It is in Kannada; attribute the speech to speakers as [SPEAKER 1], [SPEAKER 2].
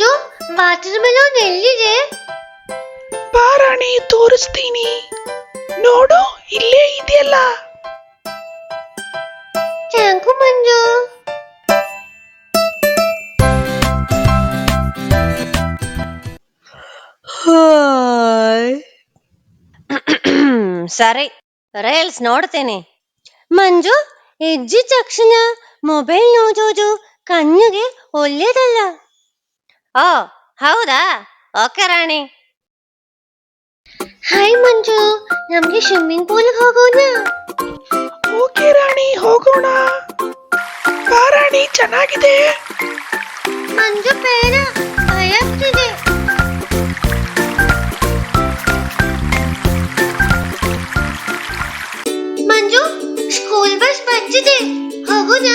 [SPEAKER 1] ಮಂಜು, ವಾಟರ್ ಮೆಲೋನ್ ಎಲ್ಲಿದೆ?
[SPEAKER 2] ಬಾರಾಣಿ ತೋರಿಸ್ತೀನಿ. ನೋಡು, ಇಲ್ಲೇ ಇದೆಯಲ್ಲ.
[SPEAKER 1] ಥ್ಯಾಂಕು ಮಂಜು.
[SPEAKER 3] ಸರಿ, ರೀಲ್ಸ್ ನೋಡ್ತೀನಿ. ಮಂಜು, ಎದ್ದಿದ ತಕ್ಷಣ ಮೊಬೈಲ್ ನೋಡೋದು ಕಣ್ಣಿಗೆ ಒಳ್ಳೇದಲ್ಲ. ಓ ಹೌದಾ, ಓಕೆ ರಾಣಿ.
[SPEAKER 1] ಹಾಯ್ ಮಂಜು, ನಮ್ಗೆ ಸ್ವಿಮ್ಮಿಂಗ್ ಪೂಲ್ ಹೋಗೋಣ.
[SPEAKER 2] ಓಕೆ ರಾಣಿ, ಹೋಗೋಣ. ಬಾರಾಣಿ, ಚೆನ್ನಾಗಿದೆ.
[SPEAKER 1] ಮಂಜು ಬೇಡ, ಭಯ ಆಗ್ತಿದೆ. ಮಂಜು, ಸ್ಕೂಲ್ ಬಸ್ ಬರ್ತಿದೆ, ಹೋಗೋಣ.